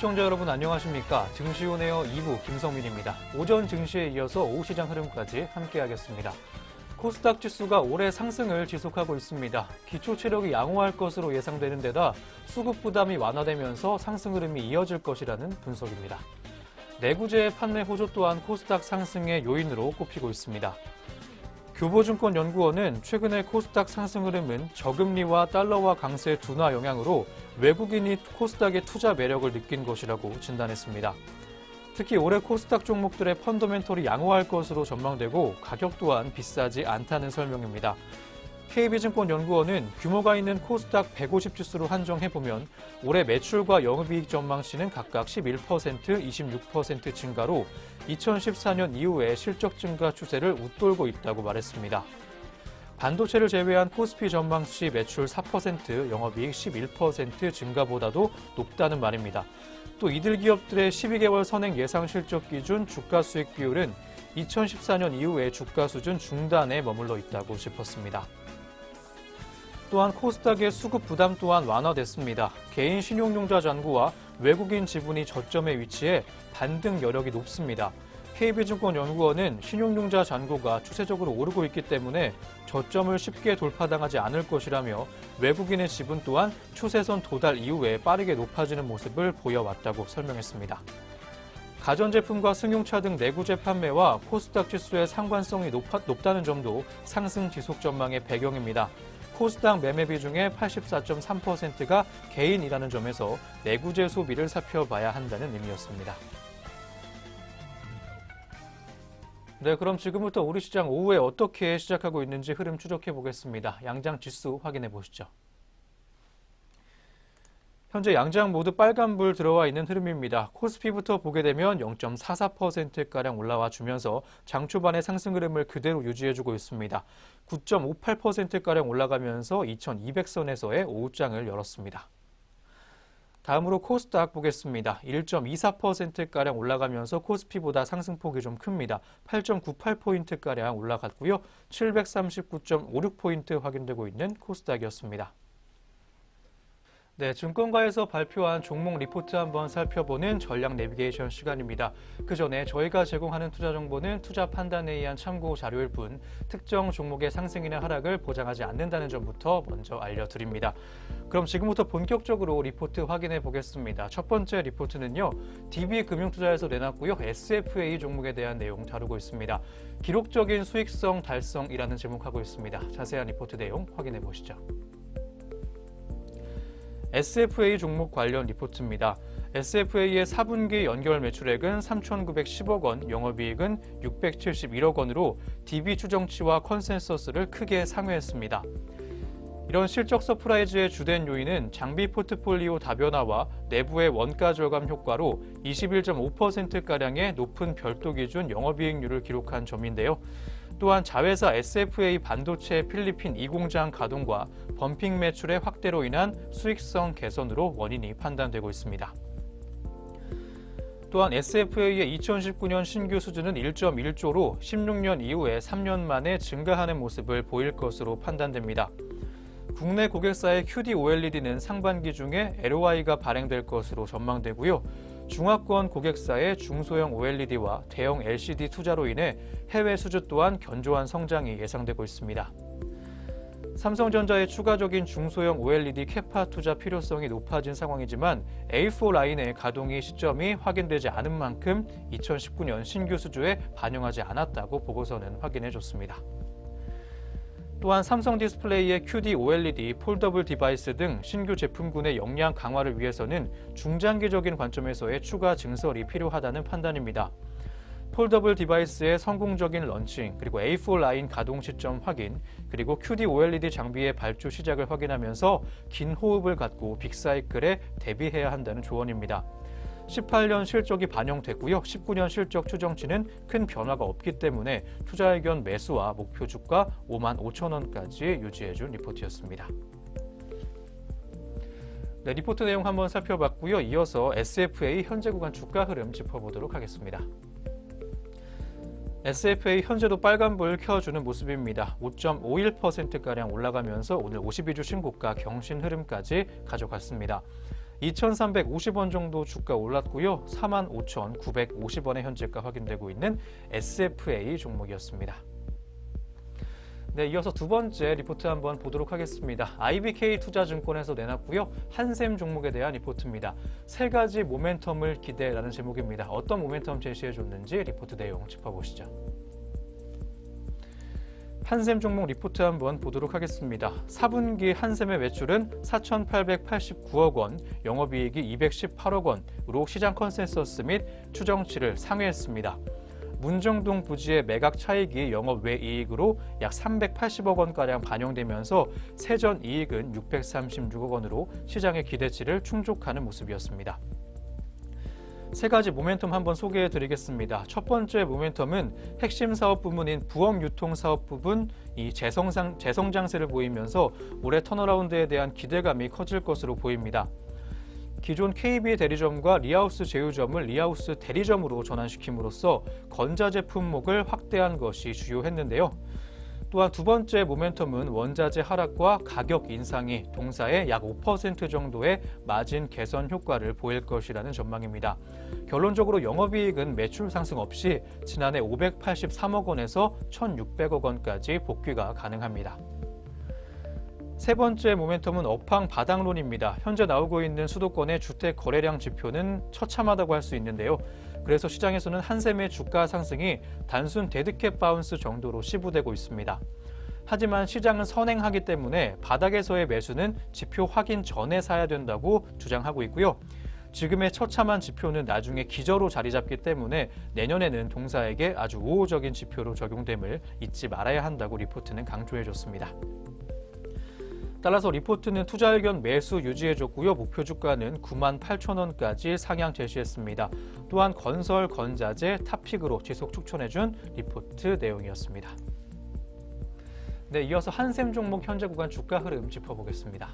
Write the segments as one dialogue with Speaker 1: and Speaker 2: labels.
Speaker 1: 시청자 여러분 안녕하십니까? 증시온에어 2부 김성민입니다. 오전 증시에 이어서 오후 시장 흐름까지 함께하겠습니다. 코스닥 지수가 올해 상승을 지속하고 있습니다. 기초 체력이 양호할 것으로 예상되는 데다 수급 부담이 완화되면서 상승 흐름이 이어질 것이라는 분석입니다. 내구재 판매 호조 또한 코스닥 상승의 요인으로 꼽히고 있습니다. 교보증권연구원은 최근의 코스닥 상승 흐름은 저금리와 달러화 강세 둔화 영향으로 외국인이 코스닥의 투자 매력을 느낀 것이라고 진단했습니다. 특히 올해 코스닥 종목들의 펀더멘털이 양호할 것으로 전망되고 가격 또한 비싸지 않다는 설명입니다. KB증권연구원은 규모가 있는 코스닥 150 지수로 한정해보면 올해 매출과 영업이익 전망치는 각각 11%, 26% 증가로 2014년 이후에 실적 증가 추세를 웃돌고 있다고 말했습니다. 반도체를 제외한 코스피 전망치 매출 4%, 영업이익 11% 증가보다도 높다는 말입니다. 또 이들 기업들의 12개월 선행 예상 실적 기준 주가 수익 비율은 2014년 이후에 주가 수준 중단에 머물러 있다고 짚었습니다. 또한 코스닥의 수급 부담 또한 완화됐습니다. 개인 신용융자 잔고와 외국인 지분이 저점에 위치해 반등 여력이 높습니다. KB증권연구원은 신용융자 잔고가 추세적으로 오르고 있기 때문에 저점을 쉽게 돌파당하지 않을 것이라며 외국인의 지분 또한 추세선 도달 이후에 빠르게 높아지는 모습을 보여왔다고 설명했습니다. 가전제품과 승용차 등 내구재 판매와 코스닥 지수의 상관성이 높다는 점도 상승 지속 전망의 배경입니다. 코스닥 매매 비중의 84.3%가 개인이라는 점에서 내구재 소비를 살펴봐야 한다는 의미였습니다. 네, 그럼 지금부터 우리 시장 오후에 어떻게 시작하고 있는지 흐름 추적해 보겠습니다. 양장 지수 확인해 보시죠. 현재 양장 모두 빨간불 들어와 있는 흐름입니다. 코스피부터 보게 되면 0.44%가량 올라와 주면서 장 초반의 상승 흐름을 그대로 유지해주고 있습니다. 9.58%가량 올라가면서 2200선에서의 오후장을 열었습니다. 다음으로 코스닥 보겠습니다. 1.24%가량 올라가면서 코스피보다 상승폭이 좀 큽니다. 8.98포인트가량 올라갔고요. 739.56포인트 확인되고 있는 코스닥이었습니다. 네, 증권가에서 발표한 종목 리포트 한번 살펴보는 전략 내비게이션 시간입니다. 그 전에 저희가 제공하는 투자 정보는 투자 판단에 의한 참고 자료일 뿐 특정 종목의 상승이나 하락을 보장하지 않는다는 점부터 먼저 알려드립니다. 그럼 지금부터 본격적으로 리포트 확인해 보겠습니다. 첫 번째 리포트는요, DB금융투자에서 내놨고요. SFA 종목에 대한 내용 다루고 있습니다. 기록적인 수익성 달성이라는 제목하고 있습니다. 자세한 리포트 내용 확인해 보시죠. SFA 종목 관련 리포트입니다. SFA의 4분기 연결 매출액은 3,910억 원, 영업이익은 671억 원으로 DB 추정치와 컨센서스를 크게 상회했습니다. 이런 실적 서프라이즈의 주된 요인은 장비 포트폴리오 다변화와 내부의 원가 절감 효과로 21.5%가량의 높은 별도 기준 영업이익률을 기록한 점인데요. 또한 자회사 SFA 반도체 필리핀 2공장 가동과 범핑 매출의 확대로 인한 수익성 개선으로 원인이 판단되고 있습니다. 또한 SFA의 2019년 신규 수주는 1.1조로 16년 이후에 3년 만에 증가하는 모습을 보일 것으로 판단됩니다. 국내 고객사의 QD-OLED는 상반기 중에 LOI가 발행될 것으로 전망되고요. 중화권 고객사의 중소형 OLED와 대형 LCD 투자로 인해 해외 수주 또한 견조한 성장이 예상되고 있습니다. 삼성전자의 추가적인 중소형 OLED 캐파 투자 필요성이 높아진 상황이지만 A4 라인의 가동이 시점이 확인되지 않은 만큼 2019년 신규 수주에 반영하지 않았다고 보고서는 확인해줬습니다. 또한 삼성 디스플레이의 QD-OLED, 폴더블 디바이스 등 신규 제품군의 역량 강화를 위해서는 중장기적인 관점에서의 추가 증설이 필요하다는 판단입니다. 폴더블 디바이스의 성공적인 런칭, 그리고 A4 라인 가동 시점 확인, 그리고 QD-OLED 장비의 발주 시작을 확인하면서 긴 호흡을 갖고 빅사이클에 대비해야 한다는 조언입니다. 18년 실적이 반영됐고요. 19년 실적 추정치는 큰 변화가 없기 때문에 투자 의견 매수와 목표 주가 55,000원까지 유지해준 리포트였습니다. 네, 리포트 내용 한번 살펴봤고요. 이어서 SFA 현재 구간 주가 흐름 짚어보도록 하겠습니다. SFA 현재도 빨간불 켜주는 모습입니다. 5.51%가량 올라가면서 오늘 52주 신고가 경신 흐름까지 가져갔습니다. 2,350원 정도 주가 올랐고요. 45,950원의 현재가 확인되고 있는 SFA 종목이었습니다. 네, 이어서 두 번째 리포트 한번 보도록 하겠습니다. IBK투자증권에서 내놨고요. 한샘 종목에 대한 리포트입니다. 세 가지 모멘텀을 기대라는 제목입니다. 어떤 모멘텀 제시해줬는지 리포트 내용 짚어보시죠. 한샘 종목 리포트 한번 보도록 하겠습니다. 4분기 한샘의 매출은 4,889억 원, 영업이익이 218억 원으로 시장 컨센서스 및 추정치를 상회했습니다. 문정동 부지의 매각 차익이 영업 외이익으로 약 380억 원가량 반영되면서 세전 이익은 636억 원으로 시장의 기대치를 충족하는 모습이었습니다. 세 가지 모멘텀 한번 소개해 드리겠습니다. 첫 번째 모멘텀은 핵심 사업 부문인 부업 유통 사업 부분 재성장세를 보이면서 올해 턴어라운드에 대한 기대감이 커질 것으로 보입니다. 기존 KB 대리점과 리하우스 제휴점을 리하우스 대리점으로 전환시킴으로써 건자제품목을 확대한 것이 주요했는데요. 또한 두 번째 모멘텀은 원자재 하락과 가격 인상이 동사에 약 5% 정도의 마진 개선 효과를 보일 것이라는 전망입니다. 결론적으로 영업이익은 매출 상승 없이 지난해 583억 원에서 1,600억 원까지 복귀가 가능합니다. 세 번째 모멘텀은 업황 바닥론입니다. 현재 나오고 있는 수도권의 주택 거래량 지표는 처참하다고 할 수 있는데요. 그래서 시장에서는 한샘의 주가 상승이 단순 데드캣 바운스 정도로 시부되고 있습니다. 하지만 시장은 선행하기 때문에 바닥에서의 매수는 지표 확인 전에 사야 된다고 주장하고 있고요. 지금의 처참한 지표는 나중에 기저로 자리 잡기 때문에 내년에는 동사에게 아주 우호적인 지표로 적용됨을 잊지 말아야 한다고 리포트는 강조해줬습니다. 따라서 리포트는 투자 의견 매수 유지해줬고요. 목표 주가는 98,000원까지 상향 제시했습니다. 또한 건설, 건자재, 탑픽으로 지속 추천해준 리포트 내용이었습니다. 네, 이어서 한샘 종목 현재 구간 주가 흐름 짚어보겠습니다.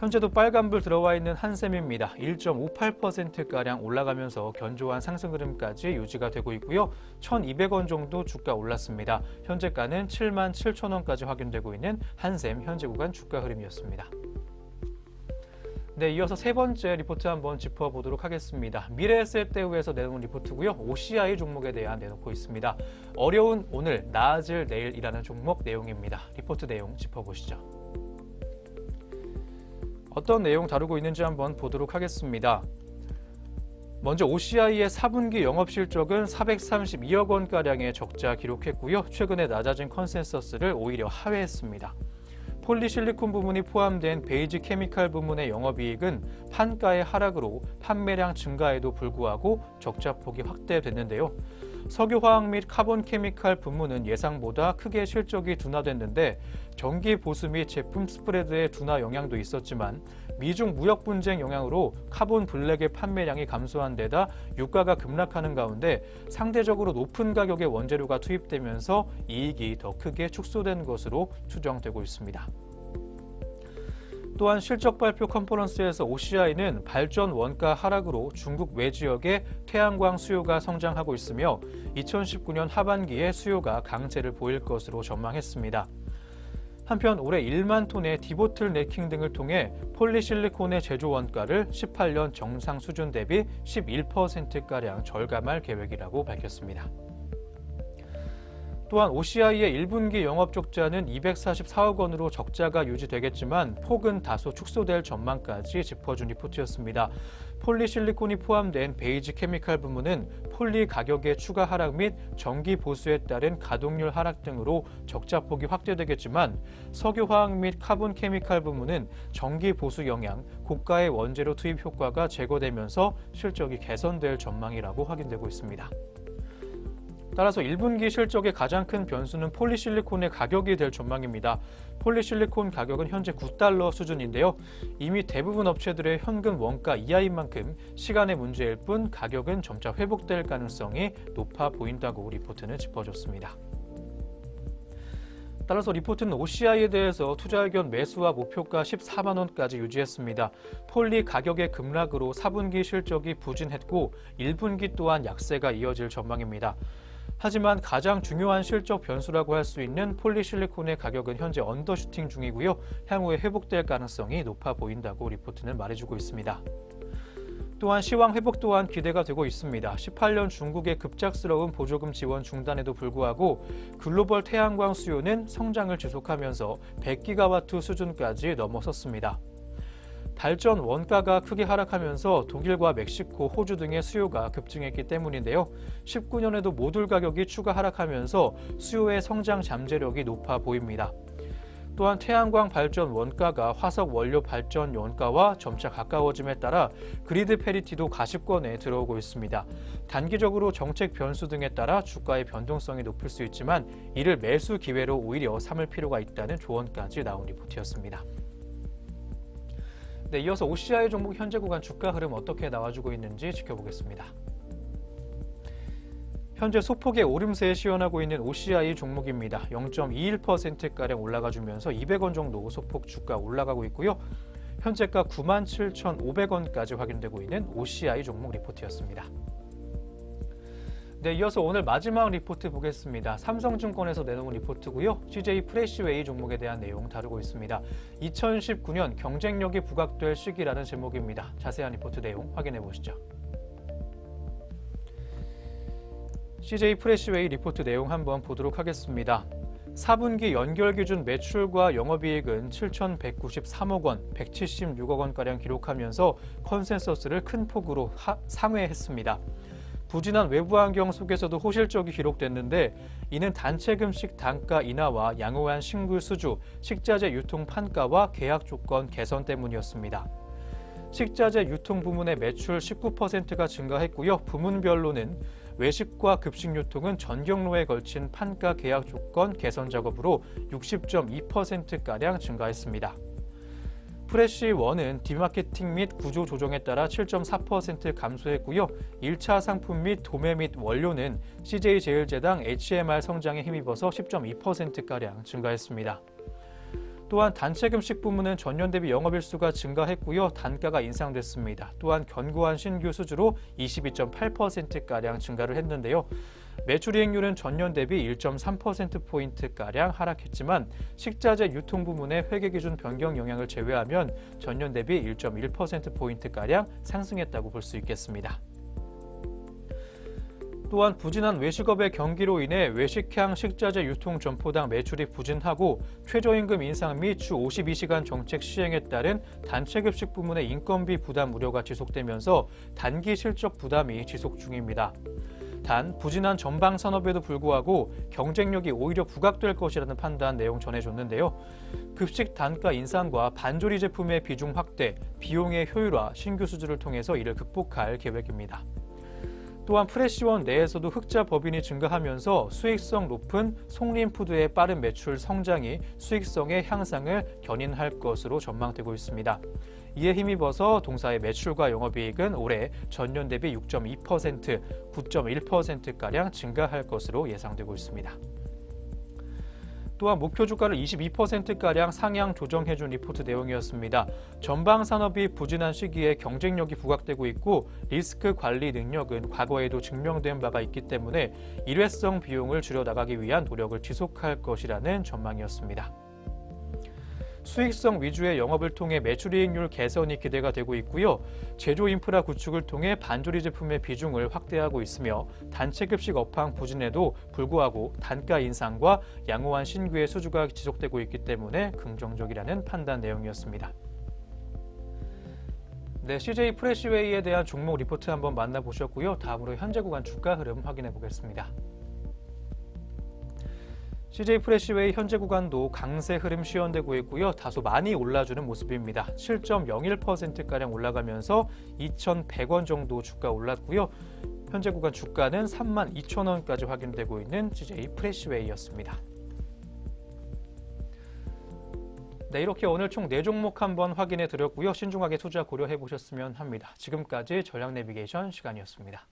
Speaker 1: 현재도 빨간불 들어와 있는 한샘입니다. 1.58%가량 올라가면서 견조한 상승 흐름까지 유지가 되고 있고요. 1,200원 정도 주가 올랐습니다. 현재가는 77,000원까지 확인되고 있는 한샘 현재 구간 주가 흐름이었습니다. 네, 이어서 세 번째 리포트 한번 짚어보도록 하겠습니다. 미래에셋대우에서 내놓은 리포트고요. OCI 종목에 대한 내놓고 있습니다. 어려운 오늘, 나아질 내일이라는 종목 내용입니다. 리포트 내용 짚어보시죠. 어떤 내용 다루고 있는지 한번 보도록 하겠습니다. 먼저 OCI의 4분기 영업실적은 432억 원가량의 적자 기록했고요. 최근에 낮아진 컨센서스를 오히려 하회했습니다. 폴리실리콘 부문이 포함된 베이지 케미칼 부문의 영업이익은 판가의 하락으로 판매량 증가에도 불구하고 적자폭이 확대됐는데요. 석유화학 및 카본 케미칼 부문은 예상보다 크게 실적이 둔화됐는데 전기 보수 및 제품 스프레드의 둔화 영향도 있었지만 미중 무역 분쟁 영향으로 카본 블랙의 판매량이 감소한 데다 유가가 급락하는 가운데 상대적으로 높은 가격의 원재료가 투입되면서 이익이 더 크게 축소된 것으로 추정되고 있습니다. 또한 실적 발표 컨퍼런스에서 OCI는 발전 원가 하락으로 중국 외지역의 태양광 수요가 성장하고 있으며 2019년 하반기에 수요가 강세를 보일 것으로 전망했습니다. 한편 올해 1만 톤의 디보틀네킹 등을 통해 폴리실리콘의 제조 원가를 18년 정상 수준 대비 11%가량 절감할 계획이라고 밝혔습니다. 또한 OCI의 1분기 영업 적자는 244억 원으로 적자가 유지되겠지만 폭은 다소 축소될 전망까지 짚어준 리포트였습니다. 폴리실리콘이 포함된 베이지 케미칼 부문은 폴리 가격의 추가 하락 및 전기 보수에 따른 가동률 하락 등으로 적자폭이 확대되겠지만 석유화학 및 카본 케미칼 부문은 전기 보수 영향, 고가의 원재료 투입 효과가 제거되면서 실적이 개선될 전망이라고 확인되고 있습니다. 따라서 1분기 실적의 가장 큰 변수는 폴리실리콘의 가격이 될 전망입니다. 폴리실리콘 가격은 현재 9달러 수준인데요. 이미 대부분 업체들의 현금 원가 이하인 만큼 시간의 문제일 뿐 가격은 점차 회복될 가능성이 높아 보인다고 리포트는 짚어줬습니다. 따라서 리포트는 OCI에 대해서 투자 의견 매수와 목표가 14만 원까지 유지했습니다. 폴리 가격의 급락으로 4분기 실적이 부진했고 1분기 또한 약세가 이어질 전망입니다. 하지만 가장 중요한 실적 변수라고 할 수 있는 폴리실리콘의 가격은 현재 언더슈팅 중이고요. 향후에 회복될 가능성이 높아 보인다고 리포트는 말해주고 있습니다. 또한 시황 회복 또한 기대가 되고 있습니다. 18년 중국의 급작스러운 보조금 지원 중단에도 불구하고 글로벌 태양광 수요는 성장을 지속하면서 100기가와트 수준까지 넘어섰습니다. 발전 원가가 크게 하락하면서 독일과 멕시코, 호주 등의 수요가 급증했기 때문인데요. 19년에도 모듈 가격이 추가 하락하면서 수요의 성장 잠재력이 높아 보입니다. 또한 태양광 발전 원가가 화석 원료 발전 원가와 점차 가까워짐에 따라 그리드 패리티도 가십권에 들어오고 있습니다. 단기적으로 정책 변수 등에 따라 주가의 변동성이 높을 수 있지만 이를 매수 기회로 오히려 삼을 필요가 있다는 조언까지 나온 리포트였습니다. 네, 이어서 OCI 종목 현재 구간 주가 흐름 어떻게 나와주고 있는지 지켜보겠습니다. 현재 소폭의 오름세에 시연하고 있는 OCI 종목입니다. 0.21%가량 올라가주면서 200원 정도 소폭 주가 올라가고 있고요. 현재가 97,500원까지 확인되고 있는 OCI 종목 리포트였습니다. 네, 이어서 오늘 마지막 리포트 보겠습니다. 삼성증권에서 내놓은 리포트고요. CJ 프레시웨이 종목에 대한 내용 다루고 있습니다. 2019년 경쟁력이 부각될 시기라는 제목입니다. 자세한 리포트 내용 확인해 보시죠. CJ 프레시웨이 리포트 내용 한번 보도록 하겠습니다. 4분기 연결 기준 매출과 영업이익은 7,193억 원, 176억 원가량 기록하면서 컨센서스를 큰 폭으로 상회했습니다. 부진한 외부 환경 속에서도 호실적이 기록됐는데 이는 단체금식 단가 인하와 양호한 신규 수주, 식자재 유통 판가와 계약 조건 개선 때문이었습니다. 식자재 유통 부문의 매출 19%가 증가했고요. 부문별로는 외식과 급식 유통은 전 경로에 걸친 판가 계약 조건 개선 작업으로 60.2%가량 증가했습니다. 프레시1은 디마케팅 및 구조 조정에 따라 7.4% 감소했고요. 1차 상품 및 도매 및 원료는 CJ제일제당 HMR 성장에 힘입어서 10.2%가량 증가했습니다. 또한 단체금식 부문은 전년 대비 영업일수가 증가했고요. 단가가 인상됐습니다. 또한 견고한 신규 수주로 22.8%가량 증가를 했는데요. 매출이익률은 전년 대비 1.3%포인트가량 하락했지만 식자재 유통 부문의 회계기준 변경 영향을 제외하면 전년 대비 1.1%포인트가량 상승했다고 볼 수 있겠습니다. 또한 부진한 외식업의 경기로 인해 외식향 식자재 유통 점포당 매출이 부진하고 최저임금 인상 및 주 52시간 정책 시행에 따른 단체급식 부문의 인건비 부담 우려가 지속되면서 단기 실적 부담이 지속 중입니다. 단 부진한 전방 산업에도 불구하고 경쟁력이 오히려 부각될 것이라는 판단 내용 전해줬는데요. 급식 단가 인상과 반조리 제품의 비중 확대, 비용의 효율화, 신규 수주를 통해서 이를 극복할 계획입니다. 또한 프레시1 내에서도 흑자 법인이 증가하면서 수익성 높은 송림푸드의 빠른 매출 성장이 수익성의 향상을 견인할 것으로 전망되고 있습니다. 이에 힘입어서 동사의 매출과 영업이익은 올해 전년 대비 6.2%, 9.1%가량 증가할 것으로 예상되고 있습니다. 또한 목표 주가를 22%가량 상향 조정해준 리포트 내용이었습니다. 전방 산업이 부진한 시기에 경쟁력이 부각되고 있고 리스크 관리 능력은 과거에도 증명된 바가 있기 때문에 일회성 비용을 줄여나가기 위한 노력을 지속할 것이라는 전망이었습니다. 수익성 위주의 영업을 통해 매출이익률 개선이 기대가 되고 있고요. 제조 인프라 구축을 통해 반조리 제품의 비중을 확대하고 있으며 단체급식 업황 부진에도 불구하고 단가 인상과 양호한 신규의 수주가 지속되고 있기 때문에 긍정적이라는 판단 내용이었습니다. 네, CJ 프레시웨이에 대한 종목 리포트 한번 만나보셨고요. 다음으로 현재 구간 주가 흐름 확인해 보겠습니다. CJ 프레시웨이 현재 구간도 강세 흐름 시연되고 있고요. 다소 많이 올라주는 모습입니다. 7.01%가량 올라가면서 2,100원 정도 주가 올랐고요. 현재 구간 주가는 32,000원까지 확인되고 있는 CJ 프레시웨이였습니다. 네, 이렇게 오늘 총 4종목 한번 확인해 드렸고요. 신중하게 투자 고려해 보셨으면 합니다. 지금까지 전략 내비게이션 시간이었습니다.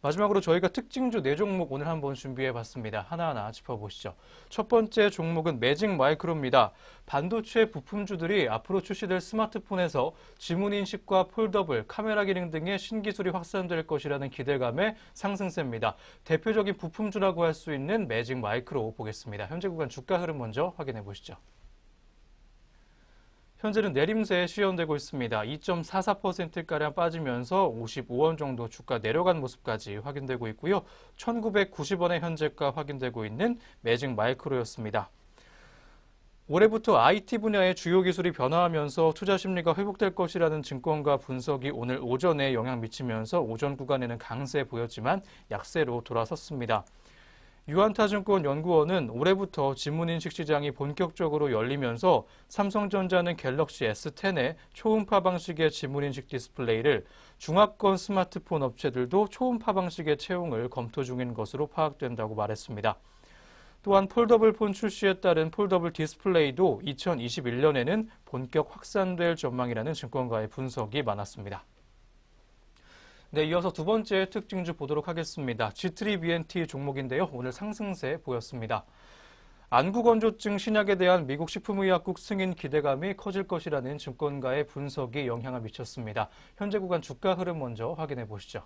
Speaker 1: 마지막으로 저희가 특징주 4종목 오늘 한번 준비해봤습니다. 하나하나 짚어보시죠. 첫 번째 종목은 매직 마이크로입니다. 반도체 부품주들이 앞으로 출시될 스마트폰에서 지문인식과 폴더블, 카메라 기능 등의 신기술이 확산될 것이라는 기대감에 상승세입니다. 대표적인 부품주라고 할 수 있는 매직 마이크로 보겠습니다. 현재 구간 주가 흐름 먼저 확인해 보시죠. 현재는 내림세에 시연되고 있습니다. 2.44%가량 빠지면서 55원 정도 주가 내려간 모습까지 확인되고 있고요. 1990원의 현재가 확인되고 있는 매직 마이크로였습니다. 올해부터 IT 분야의 주요 기술이 변화하면서 투자 심리가 회복될 것이라는 증권가 분석이 오늘 오전에 영향 미치면서 오전 구간에는 강세 보였지만 약세로 돌아섰습니다. 유한타증권 연구원은 올해부터 지문인식 시장이 본격적으로 열리면서 삼성전자는 갤럭시 S10의 초음파 방식의 지문인식 디스플레이를 중하권 스마트폰 업체들도 초음파 방식의 채용을 검토 중인 것으로 파악된다고 말했습니다. 또한 폴더블 폰 출시에 따른 폴더블 디스플레이도 2021년에는 본격 확산될 전망이라는 증권가의 분석이 많았습니다. 네, 이어서 두 번째 특징주 보도록 하겠습니다. G3BNT 종목인데요. 오늘 상승세 보였습니다. 안구건조증 신약에 대한 미국 식품의약국 승인 기대감이 커질 것이라는 증권가의 분석이 영향을 미쳤습니다. 현재 구간 주가 흐름 먼저 확인해 보시죠.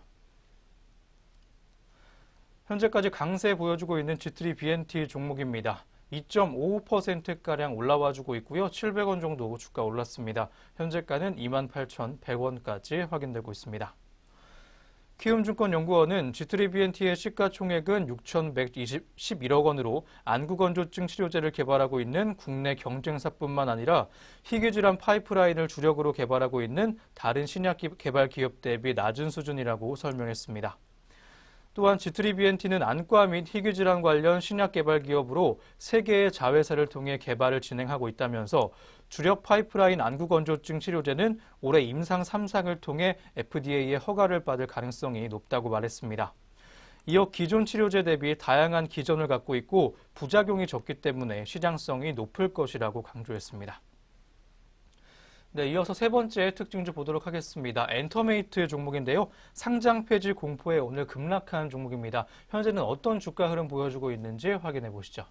Speaker 1: 현재까지 강세 보여주고 있는 G3BNT 종목입니다. 2.55%가량 올라와주고 있고요. 700원 정도 주가 올랐습니다. 현재가는 28,100원까지 확인되고 있습니다. 키움증권연구원은 G3BNT의 시가총액은 6,111억 원으로 안구건조증 치료제를 개발하고 있는 국내 경쟁사뿐만 아니라 희귀질환 파이프라인을 주력으로 개발하고 있는 다른 신약 개발 기업 대비 낮은 수준이라고 설명했습니다. 또한 G3BNT는 안과 및 희귀질환 관련 신약 개발 기업으로 3개의 자회사를 통해 개발을 진행하고 있다면서 주력 파이프라인 안구건조증 치료제는 올해 임상 3상을 통해 FDA의 허가를 받을 가능성이 높다고 말했습니다. 이어 기존 치료제 대비 다양한 기전을 갖고 있고 부작용이 적기 때문에 시장성이 높을 것이라고 강조했습니다. 네, 이어서 세 번째 특징주 보도록 하겠습니다. 엔터메이트 종목인데요. 상장 폐지 공포에 오늘 급락한 종목입니다. 현재는 어떤 주가 흐름 보여주고 있는지 확인해 보시죠.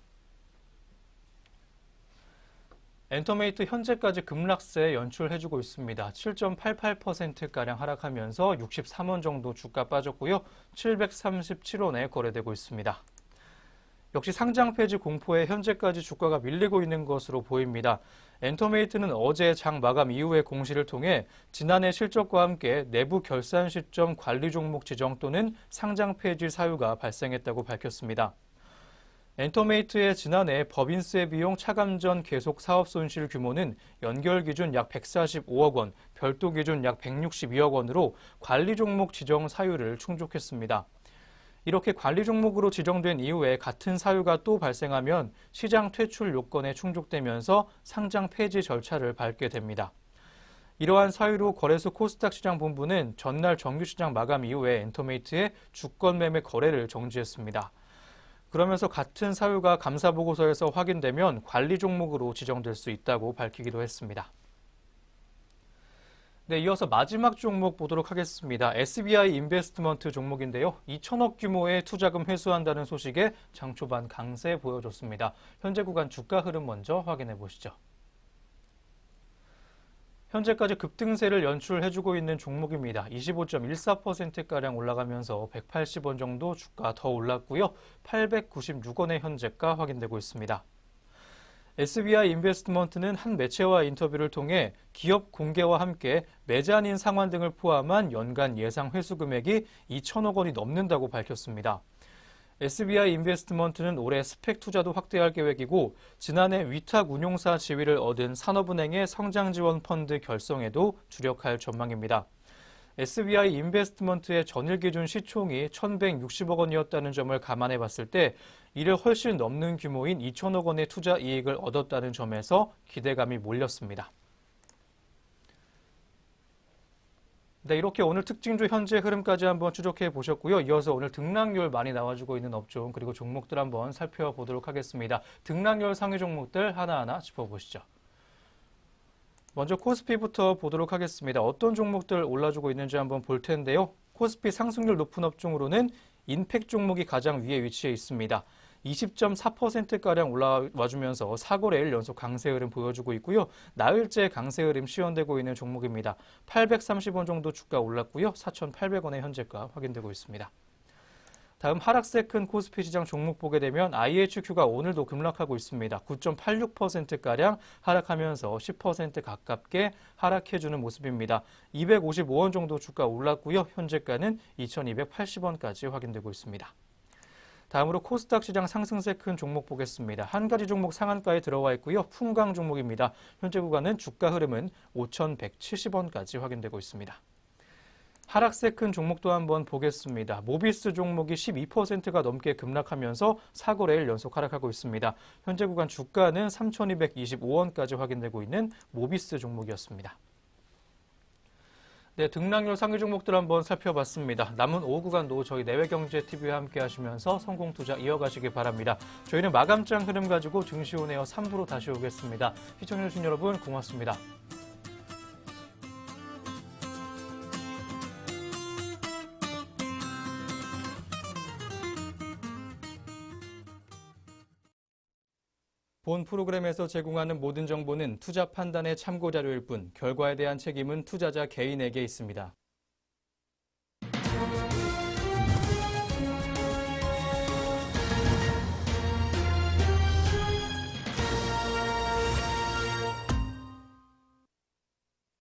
Speaker 1: 엔터메이트 현재까지 급락세 연출해주고 있습니다. 7.88%가량 하락하면서 63원 정도 주가 빠졌고요. 737원에 거래되고 있습니다. 역시 상장 폐지 공포에 현재까지 주가가 밀리고 있는 것으로 보입니다. 엔터메이트는 어제 장 마감 이후의 공시를 통해 지난해 실적과 함께 내부 결산 시점 관리 종목 지정 또는 상장 폐지 사유가 발생했다고 밝혔습니다. 엔터메이트의 지난해 법인세 비용 차감 전 계속 사업 손실 규모는 연결 기준 약 145억 원, 별도 기준 약 162억 원으로 관리 종목 지정 사유를 충족했습니다. 이렇게 관리 종목으로 지정된 이후에 같은 사유가 또 발생하면 시장 퇴출 요건에 충족되면서 상장 폐지 절차를 밟게 됩니다. 이러한 사유로 거래소 코스닥 시장 본부는 전날 정규시장 마감 이후에 엔터메이트의 주권 매매 거래를 정지했습니다. 그러면서 같은 사유가 감사보고서에서 확인되면 관리 종목으로 지정될 수 있다고 밝히기도 했습니다. 네, 이어서 마지막 종목 보도록 하겠습니다. SBI 인베스트먼트 종목인데요. 2천억 규모의 투자금 회수한다는 소식에 장 초반 강세 보여줬습니다. 현재 구간 주가 흐름 먼저 확인해 보시죠. 현재까지 급등세를 연출해주고 있는 종목입니다. 25.14%가량 올라가면서 180원 정도 주가 더 올랐고요. 896원의 현재가 확인되고 있습니다. SBI 인베스트먼트는 한 매체와 인터뷰를 통해 기업 공개와 함께 매자닌 상환 등을 포함한 연간 예상 회수 금액이 2천억 원이 넘는다고 밝혔습니다. SBI 인베스트먼트는 올해 스펙 투자도 확대할 계획이고 지난해 위탁 운용사 지위를 얻은 산업은행의 성장지원 펀드 결성에도 주력할 전망입니다. SBI 인베스트먼트의 전일 기준 시총이 1,160억 원이었다는 점을 감안해 봤을 때 이를 훨씬 넘는 규모인 2천억 원의 투자 이익을 얻었다는 점에서 기대감이 몰렸습니다. 네, 이렇게 오늘 특징주 현재 흐름까지 한번 추적해 보셨고요. 이어서 오늘 등락률 많이 나와주고 있는 업종 그리고 종목들 한번 살펴보도록 하겠습니다. 등락률 상위 종목들 하나하나 짚어보시죠. 먼저 코스피부터 보도록 하겠습니다. 어떤 종목들 올라주고 있는지 한번 볼 텐데요. 코스피 상승률 높은 업종으로는 인팩 종목이 가장 위에 위치해 있습니다. 20.4%가량 올라와주면서 4거래일 연속 강세 흐름 보여주고 있고요. 나흘째 강세 흐름 시현되고 있는 종목입니다. 830원 정도 주가 올랐고요. 4,800원의 현재가 확인되고 있습니다. 다음 하락세 큰 코스피 시장 종목 보게 되면 IHQ가 오늘도 급락하고 있습니다. 9.86%가량 하락하면서 10% 가깝게 하락해주는 모습입니다. 255원 정도 주가 올랐고요. 현재가는 2,280원까지 확인되고 있습니다. 다음으로 코스닥 시장 상승세 큰 종목 보겠습니다. 한 가지 종목 상한가에 들어와 있고요. 풍강 종목입니다. 현재 구간은 주가 흐름은 5,170원까지 확인되고 있습니다. 하락세 큰 종목도 한번 보겠습니다. 모비스 종목이 12%가 넘게 급락하면서 4거래일 연속 하락하고 있습니다. 현재 구간 주가는 3,225원까지 확인되고 있는 모비스 종목이었습니다. 네, 등락률 상위 종목들 한번 살펴봤습니다. 남은 오후 구간도 저희 내외경제TV와 함께 하시면서 성공 투자 이어가시기 바랍니다. 저희는 마감장 흐름 가지고 증시 오네어 3부로 다시 오겠습니다. 시청해주신 여러분 고맙습니다. 본 프로그램에서 제공하는 모든 정보는 투자 판단의 참고 자료일 뿐 결과에 대한 책임은 투자자 개인에게 있습니다.